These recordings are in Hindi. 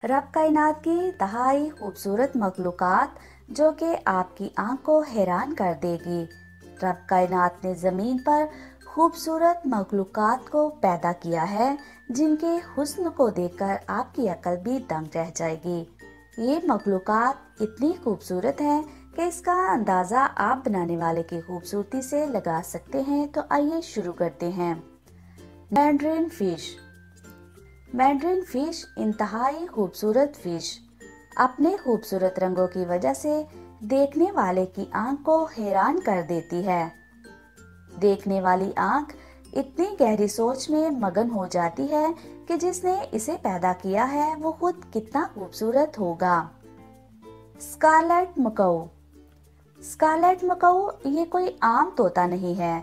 रब कायनात की तहाई खूबसूरत मखलूकात जो कि आपकी आंख को हैरान कर देगी। रब कायनात ने ज़मीन पर खूबसूरत मखलूकात को पैदा किया है जिनके हुस्न को देखकर आपकी अकल भी दंग रह जाएगी। ये मखलूकात इतनी खूबसूरत हैं कि इसका अंदाज़ा आप बनाने वाले की खूबसूरती से लगा सकते हैं। तो आइए शुरू करते हैं। Mandarin fish. मैंड्रिन फिश इंतहाई खूबसूरत फिश अपने खूबसूरत रंगों की वजह से देखने वाले की आंख को हैरान कर देती है। देखने वाली आंख इतनी गहरी सोच में मगन हो जाती है कि जिसने इसे पैदा किया है वो खुद कितना खूबसूरत होगा। स्कारलेट मकाऊ। स्कारलेट मकाऊ ये कोई आम तोता नहीं है।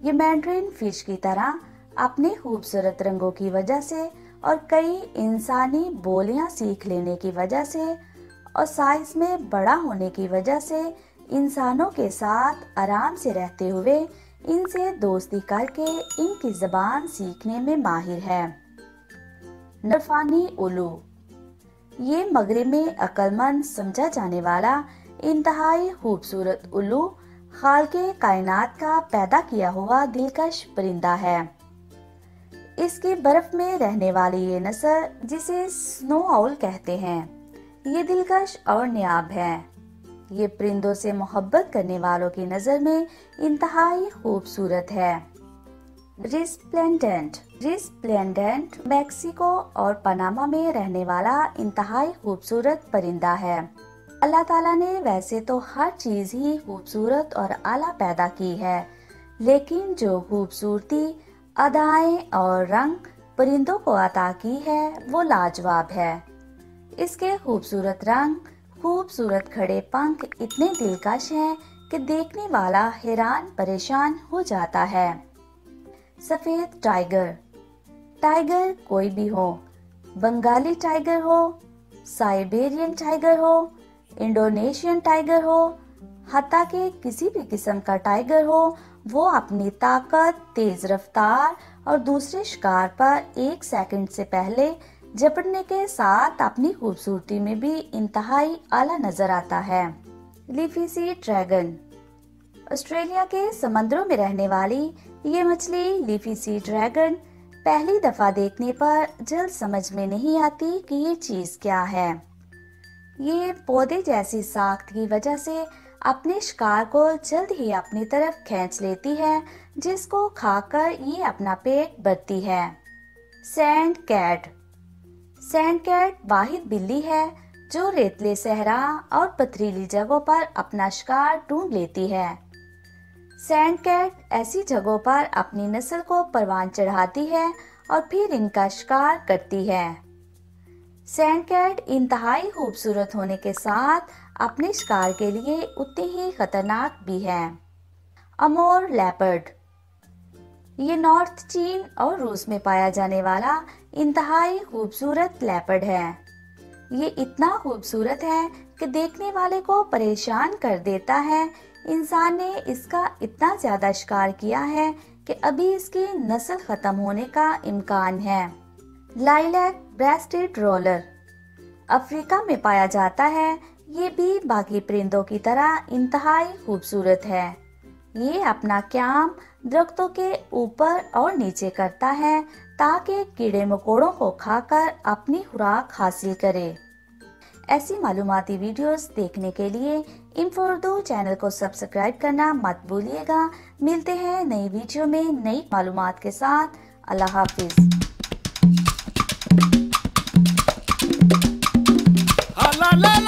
ये मैंड्रिन फिश की तरह अपने खूबसूरत रंगों की वजह से और कई इंसानी बोलियां सीख लेने की वजह से और साइज में बड़ा होने की वजह से इंसानों के साथ आराम से रहते हुए इनसे दोस्ती करके इनकी ज़बान सीखने में माहिर है। नरफानी उल्लू। ये मगरिब में अक्लमंद समझा जाने वाला इंतहाई खूबसूरत उल्लू खाल्के कायनात का पैदा किया हुआ दिलकश परिंदा है। इसकी बर्फ में रहने वाली ये नस्ल जिसे स्नो आउल कहते हैं, ये दिलकश और नायाब है। ये परिंदों से मोहब्बत करने वालों की नजर में इंतहाई खूबसूरत है। रिस्प्लेंडेंट। रिस्प्लेंडेंट मैक्सिको और पनामा में रहने वाला इंतहाई खूबसूरत परिंदा है। अल्लाह ताला ने वैसे तो हर चीज ही खूबसूरत और आला पैदा की है, लेकिन जो खूबसूरती, अदाएं और रंग परिंदों को अता की है वो लाजवाब है। इसके खूबसूरत रंग, खूबसूरत खड़े पंख इतने दिलकश हैं कि देखने वाला हैरान परेशान हो जाता है। सफेद टाइगर। टाइगर कोई भी हो, बंगाली टाइगर हो, साइबेरियन टाइगर हो, इंडोनेशियन टाइगर हो, हत्ता के किसी भी किस्म का टाइगर हो, वो अपनी ताकत, तेज रफ्तार और दूसरे शिकार पर एक सेकंड से पहले झपटने के साथ अपनी खूबसूरती में भी इंतहाई आला नजर आता है। Leafy sea dragon. ऑस्ट्रेलिया के समंदरों में रहने वाली ये मछली लीफी सी ड्रैगन पहली दफा देखने पर जल्द समझ में नहीं आती कि ये चीज क्या है। ये पौधे जैसी साख्त की वजह से अपने शिकार को जल्द ही अपनी तरफ खींच लेती है, जिसको खाकर ये अपना पेट भरती है। Sand cat. सैंड कैट वाहिद बिल्ली है जो रेतले सहरा और पथरीली जगहों पर अपना शिकार ढूंढ लेती है। सैंड कैट ऐसी जगहों पर अपनी नस्ल को परवान चढ़ाती है और फिर इनका शिकार करती है। सैंड कैट इंतहाई खूबसूरत होने के साथ अपने शिकार के लिए उतनी ही खतरनाक भी है। अमोर लेपर्ड। ये नॉर्थ चीन और रूस में पाया जाने वाला इंतहाई खूबसूरत लेपर्ड है। ये इतना खूबसूरत है कि देखने वाले को परेशान कर देता है। इंसान ने इसका इतना ज्यादा शिकार किया है कि अभी इसकी नस्ल खत्म होने का इम्कान है। Lilac rested roller. अफ्रीका में पाया जाता है। ये भी बाकी परिंदों की तरह इंतहाई खूबसूरत है। ये अपना क्याम दरख्तों के ऊपर और नीचे करता है ताकि कीड़े मकोड़ों को खाकर अपनी खुराक हासिल करे। ऐसी मालूमाती वीडियोस देखने के लिए इन्फो उर्दू चैनल को सब्सक्राइब करना मत भूलिएगा। मिलते हैं नई वीडियो में नई मालूमात के साथ। अल्लाह हाफिज। La la